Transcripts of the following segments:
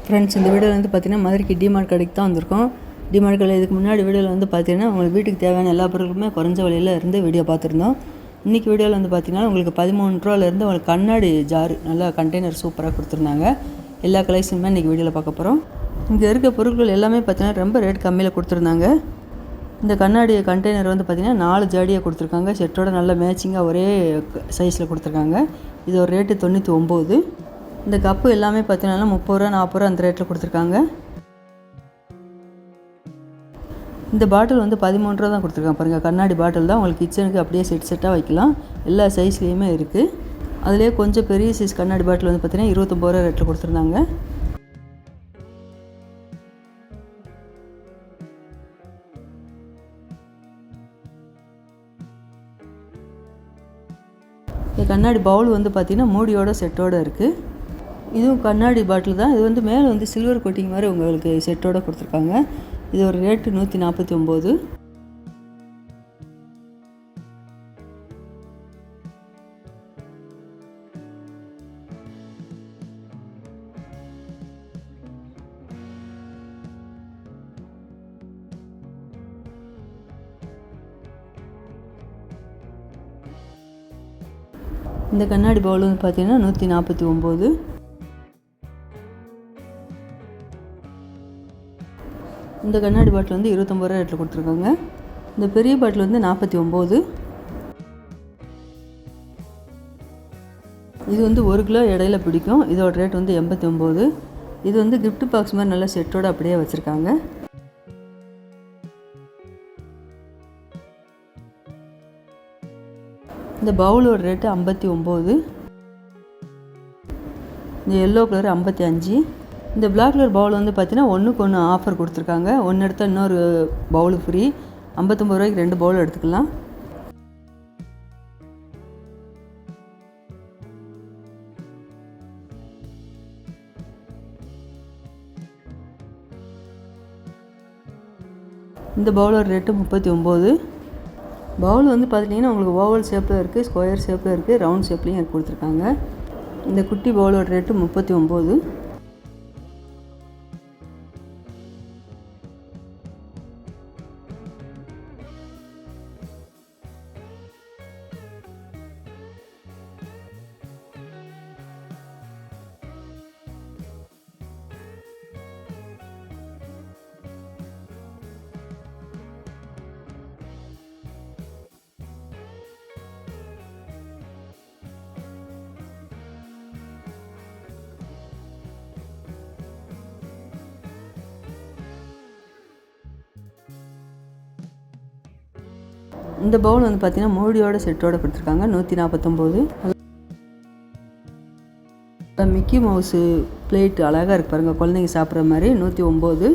Friends, இந்த வீடியோவில் வந்து பார்த்தீங்கன்னா மதுரைக்கு டிமார்ட் கடைக்கு தான் வந்திருக்கோம். டிமார்ட் கடையில் இதுக்கு முன்னாடி வீடியோவில் வந்து பார்த்தீங்கன்னா உங்களுக்கு வீட்டுக்கு தேவையான எல்லா பொருட்களுமே குறைஞ்ச விலையில் இருந்து வீடியோ பார்த்துருந்தோம். இன்றைக்கி வீடியோவில் வந்து பார்த்தீங்கன்னா உங்களுக்கு 13 ரூபாயிலேருந்து உங்களுக்கு கண்ணாடி ஜார் நல்லா கண்டெய்னர் சூப்பராக கொடுத்துருந்தாங்க. எல்லா கலெக்ஷனுமே இன்றைக்கி வீடியோவில் பார்க்க போகிறோம். இங்கே இருக்க பொருட்கள் எல்லாமே பார்த்தீங்கன்னா ரொம்ப ரேட் கம்மியில் கொடுத்துருந்தாங்க. இந்த கண்ணாடி கண்டெய்னர் வந்து பார்த்திங்கன்னா 4 ஜாடியாக கொடுத்துருக்காங்க. செட்டோட நல்ல மேட்சிங்காக ஒரே சைஸில் கொடுத்துருக்காங்க. இது ஒரு ரேட்டு 99. இந்த கப்பு எல்லாமே பார்த்தீங்கன்னா 30 ரூபா 40 ரூபா அந்த ரேட்டில் கொடுத்துருக்காங்க. இந்த பாட்டில் வந்து 13 ரூபா தான் கொடுத்துருக்காங்க. பாருங்கள், கண்ணாடி பாட்டில் தான் உங்களுக்கு கிச்சனுக்கு அப்படியே செட்டாக வைக்கலாம். எல்லா சைஸ்லேயுமே இருக்குது. அதிலே கொஞ்சம் பெரிய சைஸ் கண்ணாடி பாட்டில் வந்து பார்த்திங்கன்னா 29 ரூபா ரேட்டில் கொடுத்துருந்தாங்க. இந்த கண்ணாடி பவுல் வந்து பார்த்திங்கன்னா மூடியோட செட்டோடு இருக்குது. இதுவும் கண்ணாடி பாட்டில் தான். இது வந்து மேலே வந்து சில்வர் கோட்டிங் மாதிரி உங்களுக்கு செட்டோடு கொடுத்துருக்காங்க. இது ஒரு ரேட்டு 149. இந்த கண்ணாடி பவுல் வந்து பார்த்திங்கன்னா 149. இந்த கண்ணாடி பாட்டில் வந்து 29 ரூபா ரேட்டில் கொடுத்துருக்காங்க. இந்த பெரிய பாட்டில் வந்து 49. இது வந்து 1 கிலோ இடையில பிடிக்கும். இதோட ரேட் வந்து 89. இது வந்து கிஃப்ட் பாக்ஸ் மாதிரி நல்லா செட்டோடு அப்படியே வச்சுருக்காங்க. இந்த பவுலோட ரேட்டு 59. இந்த எல்லோ கலர் 55. இந்த பிளாக் கலர் பவுல் வந்து பார்த்தீங்கன்னா 1க்கு 1 ஆஃபர் கொடுத்துருக்காங்க. ஒன்று எடுத்தால் இன்னொரு பவுல் ஃப்ரீ. 59 ரூபாய்க்கு 2 பவுல் எடுத்துக்கலாம். இந்த பவுலோட ரேட்டு 39. பவுல் வந்து பார்த்திங்கன்னா உங்களுக்கு ஓவல் ஷேப்பில் இருக்குது, ஸ்கொயர் ஷேப்பில் இருக்குது, ரவுண்ட் ஷேப்லேயும் கொடுத்துருக்காங்க. இந்த குட்டி பவுலோட ரேட்டு 39. இந்த பவுல் வந்து பார்த்திங்கன்னா மூடியோட செட்டோடு கொடுத்துருக்காங்க. 149. மிக்கி மவுஸு பிளேட் அழகாக இருக்குது பாருங்கள், குழந்தைங்க சாப்பிட்ற மாதிரி. 109.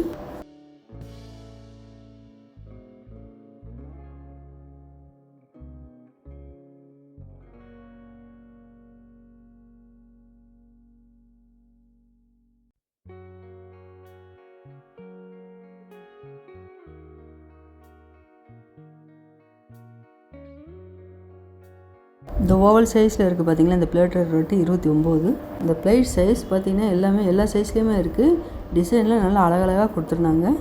இந்த ஓவல் சைஸில் இருக்குது பார்த்திங்களா, இந்த பிளேட்டோட ரேட்டு 29. இந்த பிளேட் சைஸ் பார்த்திங்கன்னா எல்லாமே எல்லா சைஸ்லேயுமே இருக்குது. டிசைன்லாம் நல்லா அழகழகாக கொடுத்துருந்தாங்க.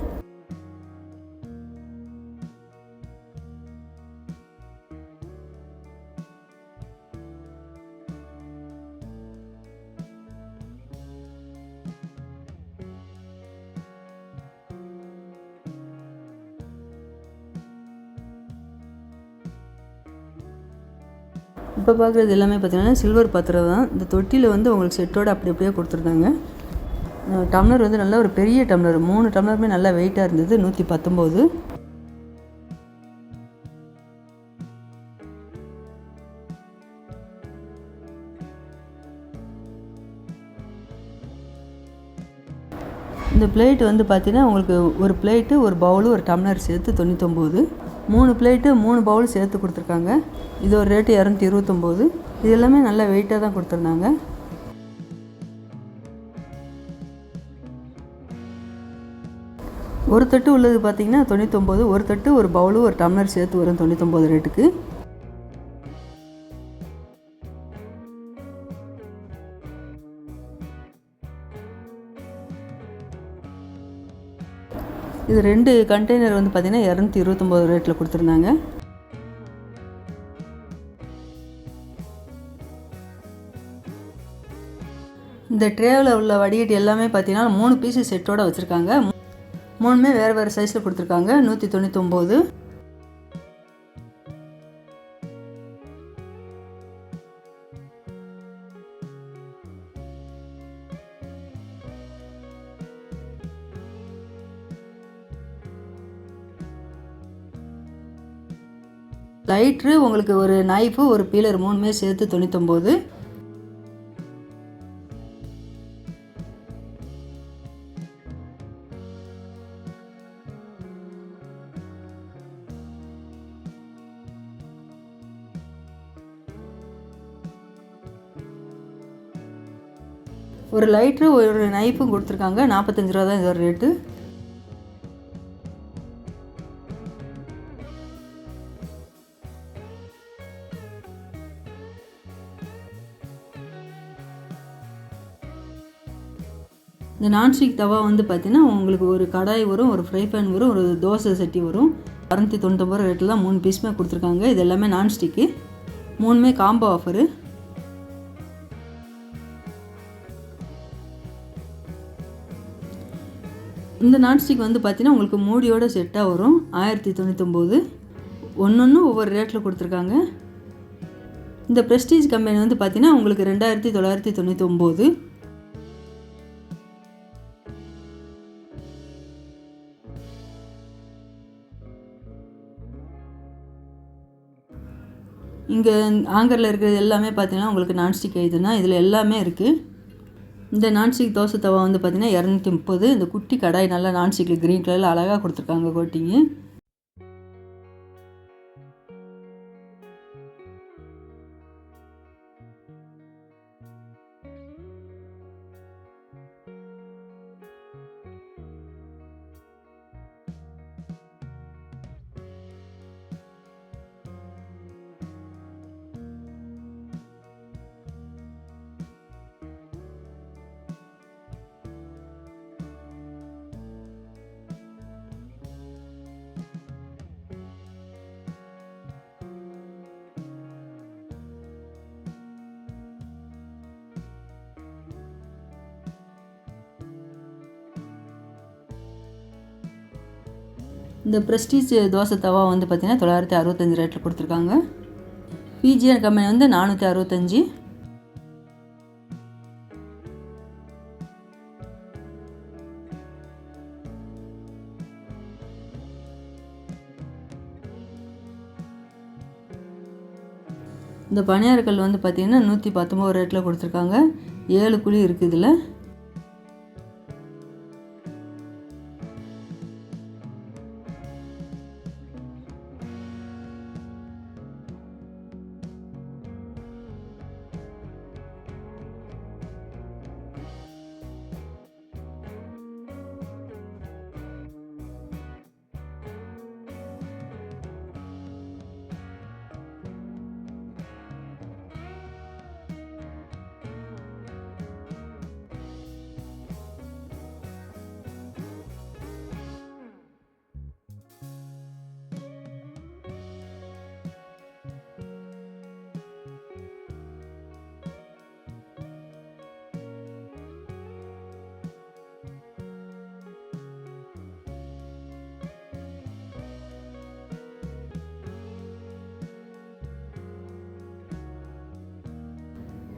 இப்போ பார்க்குறது எல்லாமே பார்த்திங்கன்னா சில்வர் பாத்திரம் தான். இந்த தொட்டியில் வந்து உங்களுக்கு செட்டோடு அப்படி அப்படியே கொடுத்துருந்தாங்க. டம்ளர் வந்து நல்லா ஒரு பெரிய டம்ளர், 3 டம்ளருமே நல்லா வெயிட்டாக இருந்தது. 119. இந்த பிளேட் வந்து பார்த்திங்கன்னா உங்களுக்கு ஒரு பிளேட்டு, ஒரு பவுலு, ஒரு டம்ளர் சேர்த்து 99. 3 பிளேட்டு 3 பவுல் சேர்த்து கொடுத்துருக்காங்க. இது ஒரு ரேட்டு 229. இது எல்லாமே நல்லா வெயிட்டாக தான் கொடுத்துருந்தாங்க. ஒரு தட்டு உள்ளது பார்த்திங்கன்னா 99. ஒரு தட்டு, ஒரு பவுலு, ஒரு டம்ளர் சேர்த்து வரும் 99 ரேட்டுக்கு. இது 2 கண்டெய்னர் வந்து பார்த்திங்கன்னா 229 ரேட்டில் கொடுத்துருந்தாங்க. இந்த ட்ரேவில் உள்ள வடிகட்டி எல்லாமே பார்த்திங்கன்னா 3 பீஸு செட்டோடு வச்சுருக்காங்க. 3மே வேறு சைஸில் கொடுத்துருக்காங்க. 199. லைட்ரு, உங்களுக்கு ஒரு நைஃபு, ஒரு பீலர் 3மே சேர்த்து 99. ஒரு லைட்ரு, ஒரு நைஃபும் கொடுத்துருக்காங்க. 45 ரூபா தான் இதோட ரேட்டு. இந்த நான்ஸ்டிக் தவா வந்து பார்த்திங்கன்னா உங்களுக்கு ஒரு கடாய் வரும், ஒரு ஃப்ரை பேன் வரும், ஒரு தோசை சட்டி வரும். 699 ரேட்டில் தான் 3 பீஸுமே கொடுத்துருக்காங்க. இது எல்லாமே நான்ஸ்டிக்கு, 3மே காம்போ ஆஃபரு. இந்த நான்ஸ்டிக் வந்து பார்த்திங்கன்னா உங்களுக்கு மூடியோட செட்டாக வரும். 1099. ஒன்று ஒவ்வொரு ரேட்டில் கொடுத்துருக்காங்க. இந்த ப்ரெஸ்டீஜ் கம்பெனி வந்து பார்த்திங்கன்னா உங்களுக்கு 2999. இங்கே ஆங்கரில் இருக்கிறது எல்லாமே பார்த்திங்கன்னா உங்களுக்கு நான்ஸ்டிக் ஐட்டம் தான். இதில் எல்லாமே இருக்குது. இந்த நான்ஸ்டிக் தோசை தவா வந்து பார்த்திங்கன்னா 230. இந்த குட்டி கடாய் நல்லா நான்ஸ்டிக்கில் க்ரீன் கலரில் அழகாக கொடுத்துருக்காங்க கோட்டிங்கு. இந்த ப்ரெஸ்டீஜ் தோசை தவா வந்து பார்த்திங்கன்னா 965 ரேட்டில் கொடுத்துருக்காங்க. பிஜிஆர் கம்பெனி வந்து 465. இந்த பணியாரக்கல் வந்து பார்த்திங்கன்னா 119 ரேட்டில் கொடுத்துருக்காங்க. 7 குழி இருக்குது இதில்.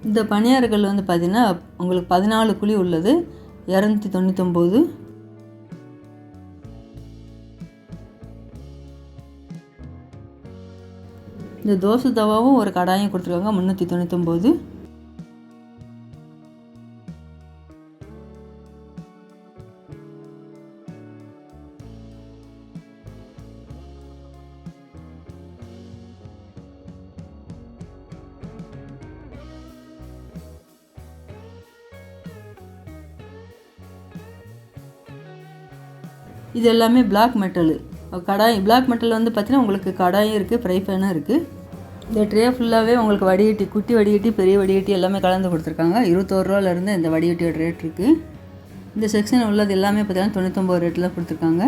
இந்த பணியாரக்கல் வந்து பார்த்திங்கன்னா உங்களுக்கு 14 குழி உள்ளது. 299. இந்த தோசை தவாவும் ஒரு கடாயும் கொடுத்துருக்காங்க. 399. இது எல்லாமே பிளாக் மெட்டலு கடாய். பிளாக் மெட்டல் வந்து பார்த்திங்கன்னா உங்களுக்கு கடாயும் இருக்குது, ஃப்ரை பேனும் இருக்குது. இந்த ட்ரே ஃபுல்லாகவே உங்களுக்கு வடிகட்டி, குட்டி வடிகட்டி, பெரிய வடிகட்டி எல்லாமே கலந்து கொடுத்துருக்காங்க. 21 ரூபாலேருந்து இந்த வடிகட்டியோட ரேட் இருக்குது. இந்த செக்ஷன் உள்ளது எல்லாமே பார்த்திங்கன்னா 99 ரேட்டில் கொடுத்துருக்காங்க.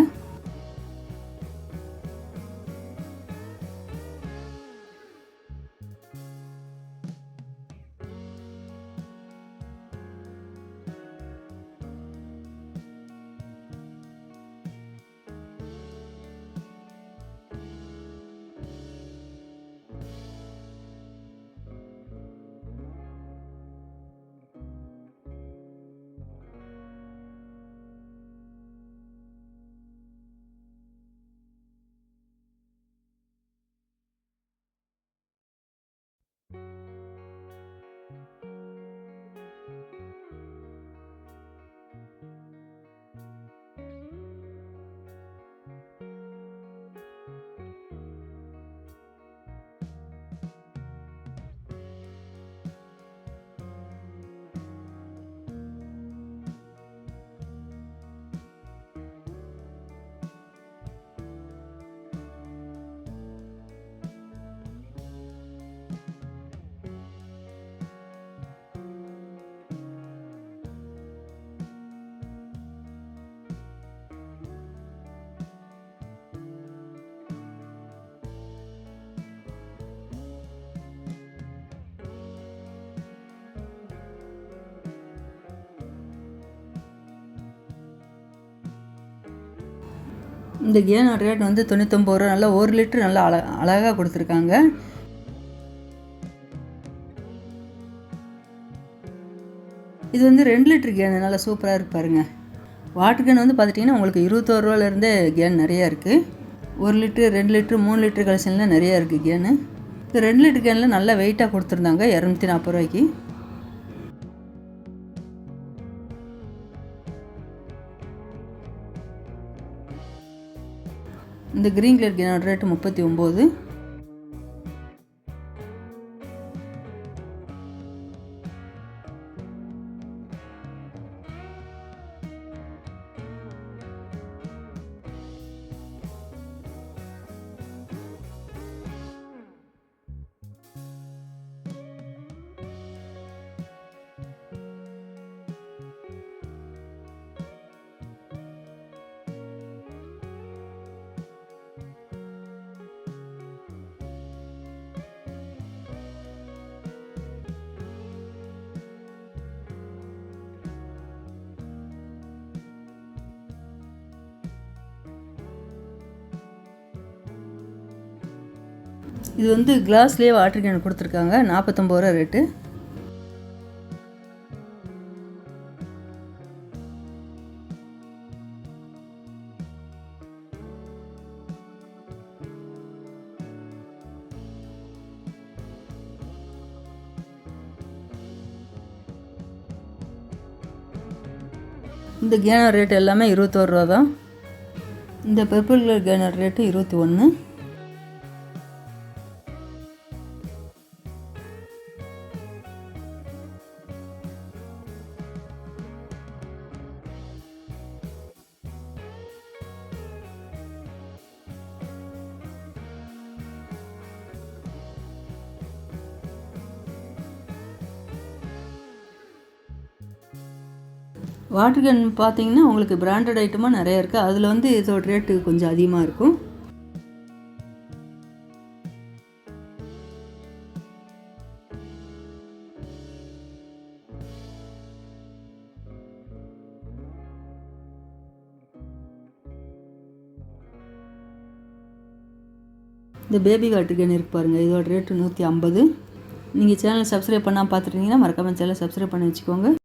இந்த கேனோட ரேட் வந்து 99 ரூபா. நல்லா 1 லிட்டர் நல்லா அழகாக கொடுத்துருக்காங்க. இது வந்து 2 லிட்டர் கேனு, நல்லா சூப்பராக இருப்பாருங்க. வாட்டர் கேன் வந்து பார்த்துட்டிங்கன்னா உங்களுக்கு 21 ரூபாலேருந்தே கேன் நிறையா இருக்குது. 1 லிட்டரு, 2 லிட்டரு, 3 லிட்டரு கலெக்ஷன்லாம் நிறையா இருக்குது கேனு. இந்த 2 லிட்டர் கேனில் நல்லா வெயிட்டாக கொடுத்துருந்தாங்க 240 ரூபாய்க்கு. இந்த க்ரீன் கலர் கேனோட ரேட்டு 39. இது வந்து கிளாஸ்லேயே வாட்டர் கேன் கொடுத்துருக்காங்க. 49 ரூபா ரேட்டு. இந்த கேனர் ரேட் எல்லாமே 21 ரூபா தான். இந்த purple colour கேனர் rate 21. Water can பார்த்தீங்கன்னா உங்களுக்கு பிராண்டட் ஐட்டமாக நிறையா இருக்குது. அதில் வந்து இதோட ரேட்டு கொஞ்சம் அதிகமாக இருக்கும். இந்த பேபி வாட்டர் கேன் இருக்கு பாருங்கள், இதோட ரேட்டு 150. நீங்கள் சேனல் சப்ஸ்கிரைப் பண்ணால் பார்த்துட்டீங்கன்னா மறக்காமல் சேனல் சப்ஸ்கிரைப் பண்ணி வச்சுக்கோங்க.